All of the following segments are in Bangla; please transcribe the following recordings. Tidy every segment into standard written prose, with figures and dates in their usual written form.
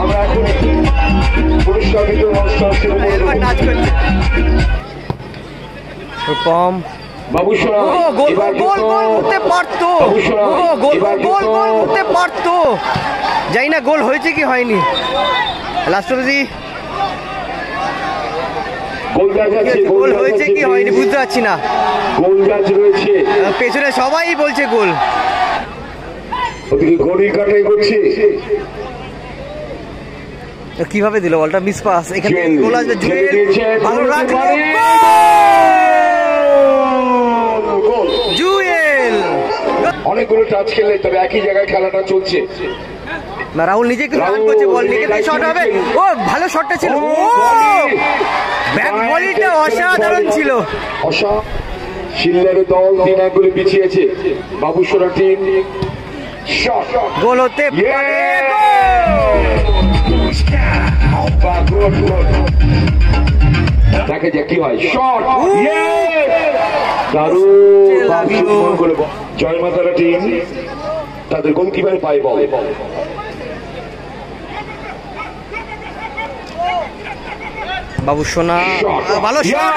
আমরা এখন পুরস্কার বিতরণ অনুষ্ঠান শুরু করব। নাচ করছে রূপম বাবুসোনা গোল করতে পারতো, গোল করতে পারতো, জানি না গোল হয়েছে কি হয়নি। লাস্ট অবধি গোল হয়েছে কি হয়নি বুঝতে পারছি না। গোল জাজ রয়েছে, পেছনে সবাই বলছে গোল। ওদিকে ঘড়ি কাটাই করছে। কিভাবে দিল বলটা? Miss pass. এখানে গোল আসবে। জুয়েল ভালো রাখলো, জুয়েল অনেকগুলো টাচ খেলে, তবে একই জায়গায় খেলাটা চলছে। রাহুল নিজে একটু রান করছে, বল নিয়ে শট হবে। ও ভালো শটটা ছিল, ও ব্যাক ভলিটা অসাধারণ ছিল। শিল্লারের দল 3-1 গোলে পিছিয়েছে। বাবুসোনা টিম শট গোল হতে পারে। দেখে যাক কি হয়। শট দারুণ করে জয়মাতারা টিম তাদের গোলকিপার পায় বল। বাবুসোনা ভালো শট,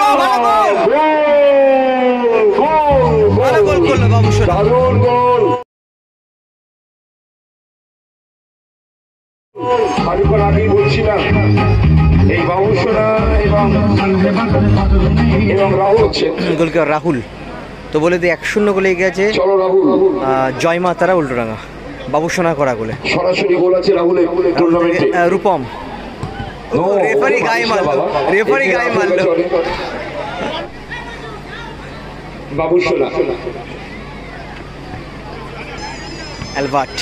ভালো গোল করলো বাবুসোনা। দারুণ গোল। খানিকক্ষণ আগেই বলছিলাম এই বাবুসোনা এবং রাহুল হচ্ছে গোলকিপার রাহুল। তো বলে দিই 1-0 গোলে এগিয়ে আছে। চলো রাহুল। জয়মাতারা উল্টোডাঙ্গা। বাবুসোনা করা গোলে সরাসরি গোল আছে রাহুলের টুর্নামেন্টে। রূপম রেফারি গায়ে মারলো, রেফারি গায়ে মারলো। Babusona Albert,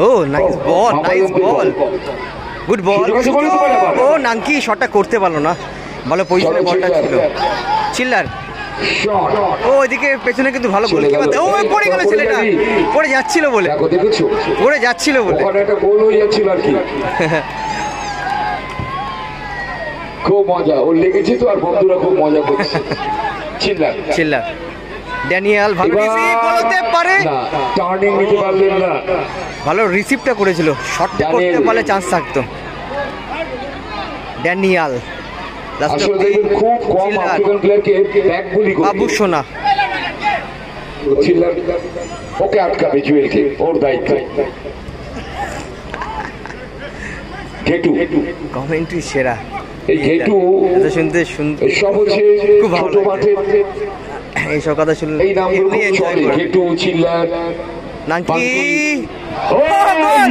oh nice ball, nice ball, good ball. ও নাঙ্কি শটটা করতে পারলো না, ভালো পজিশনে বলটা ছিল। চিল্লার ও ওইদিকে পেছনে কিন্তু ভালো গোল। ও পড়ে গেল ছেলেটা, পড়ে যাচ্ছিল বলে, পড়ে যাচ্ছিল বলে একটা গোল হয়ে যাচ্ছিল আর কি। খুব মজা ওর লেগেছে তো, আর বন্ধুরা খুব মজা করছে। চিল্লার চিল্লার ড্যানিয়েল ভালো রিসিভ করতে পারে, টার্নিং নিতে পারলেন না। ভালো রিসিভটা করেছিল, শটটা করতে পারলে চান্স থাকতো। ড্যানিয়েল খুব কম আফ্রিকান প্লেয়ারকে ব্যাক বলি করে বাবুসোনা। চিল্লার ওকে আটকাবে, জুয়েলকে, ওর দায়িত্ব। ঘেটু কমেন্ট্রি সেরা। এই ঘেটু শুনতে শুনতে সব হচ্ছে খুব ভালো মাঠে এইসব কথা শুনলে এই নামগুলো এনজয় করে। ঘেটু, চিল্লার, নাঙ্কি ও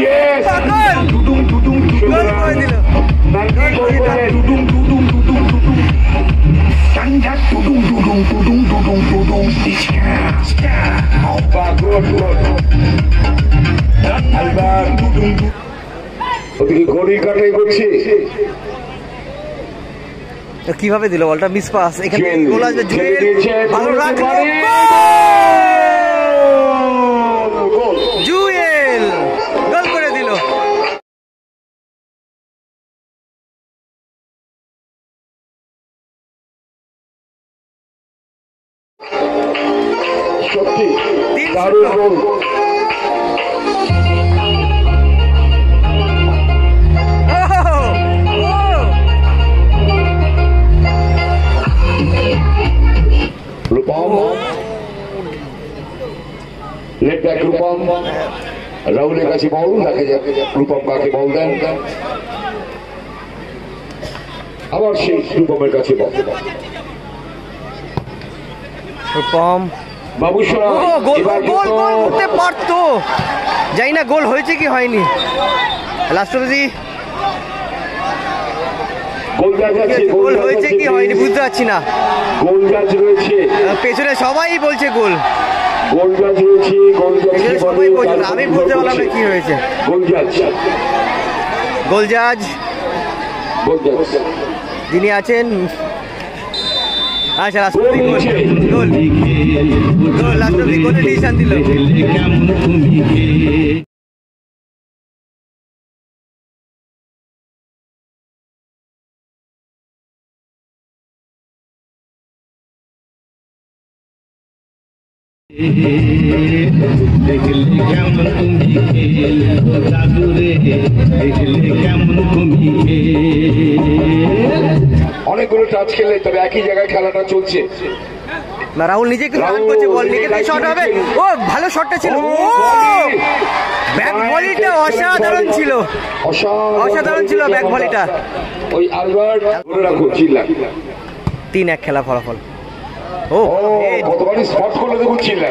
ইয়েস টুটুম টুটুম গোল করে দিল। নাঙ্কি গোল করে টুটুম টুটুম টুটুম টুটুম চাঞ্জা টুটুম টুটুম টুটুম টুটুম টুটুম গোল গোল। আলবার টুটুম ওদিকে ঘড়ি কাটাই করছে। কিভাবে দিল বলটা? Miss pass. এখানে গোল আসবে। জুয়েল ভালো রাখলো, জুয়েল গোল করে দিল। সত্যি দারুণ গোল। রূপম লেট ব্যাক, রূপম রাহুলের কাছে বল। দেখা যাক রূপম কাকে বল দেন। আবার সেই রূপমের কাছে বল। রূপম বাবুসোনা গোল করতে পারতো, জানি না গোল হয়েছে কি হয়নি। লাস্ট অবধি গোল হয়েছে কি হয়নি বুঝতে পারছি না। গোল জাজ রয়েছে, পেছনে সবাই বলছে গোল, গোল জাজ রয়েছে, গোল জাজ সবাই বলছে, আমি বুঝতে পারলাম না কি হয়েছে। গোল জাজ, গোল জাজ গোল জাজ যিনি আছেন। আচ্ছা লাস্ট অবধি গোল, গোল লাস্ট অবধি গোলে ডিসিশন দিল। দেখলে কেমন তুমি খেল জাদুরে, দেখলে কেমন তুমি খেল। অনেকগুলো টাচ খেললে, তবে একই জায়গায় খেলাটা চলছে। না, রাহুল নিজে কিন্তু রান করছে, বল নিকে দিয়ে শট হবে। ও ভালো শটটা ছিল, ও ব্যাক ভলিটা অসাধারণ ছিল, অসাধারণ ছিল ব্যাক ভলিটা। ওই আলবার্ট ধরে রাখো, চিল্লা 3-1 খেলা ফলাফল। ও কতবারই স্পট করলো দেখুন, চিল্লা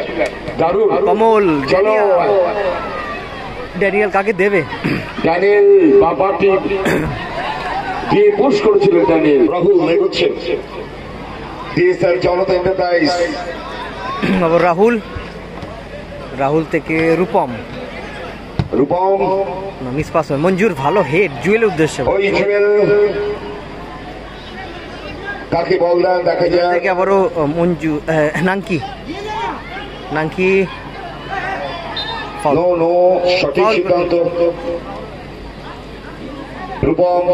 দারুণ। কমল চলো ড্যানিয়েল কাকে দেবে? ড্যানিয়েল বাবা টিম দিয়ে পুশ করেছিলেন। ড্যানিয়েল রাহুল এগোচ্ছেন, ডিএসআর জনতা এন্টারপ্রাইজ। আবার রাহুল, রাহুল থেকে রূপম, রূপম মিস পাস। মঞ্জুর ভালো হেড জুয়েলের উদ্দেশ্যে, ওই জুয়েল কাকে বল দেন দেখা যায়। থেকে আবারও মঞ্জু, নাঙ্কি, নাঙ্কি নো নো, সঠিক সিদ্ধান্ত। রূপম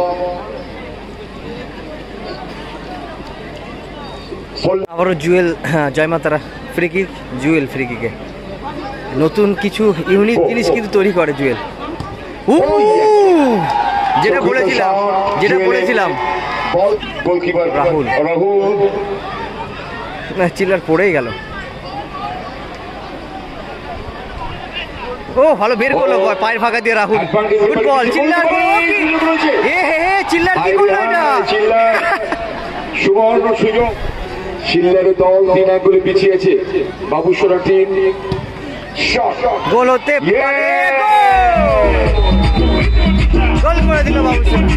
আবারও জুয়েল, হ্যাঁ জয়মাতারা ফ্রি কিক, জুয়েল ফ্রি কিকে নতুন কিছু ইউনিক জিনিস কিন্তু তৈরি করে জুয়েল। যেটা বলেছিলাম, যেটা বলেছিলাম, গোলকিপার রাহুল। রাহুল চিল্লার পড়েই গেল। ও ভালো বের করলো পায়ের ফাঁকা দিয়ে রাহুল। ফুটবল চিল্লার, চিল্লার কি করলো এটা? সুবর্ণ সুযোগ, চিল্লারের দল 3-1 গোলে পিছিয়েছে। বাবুসোনা টিম গোল হতে পারে, গোল করে দিল বাবুসোনা।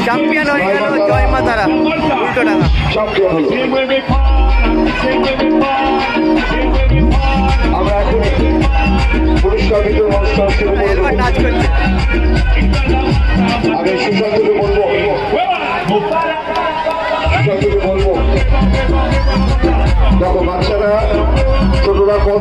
চ্যাম্পিয়ন হয়ে গেল জয় মা তারা, উল্টো ডাঙা চ্যাম্পিয়ন হলো। আমরা এখন পুরস্কার বিতরণ অনুষ্ঠান শুরু করব। এবার নাচ করছে। আমি সুশান্তকে বলবো, সুশান্তকে বলবো, দেখো বাচ্চারা ছোটরা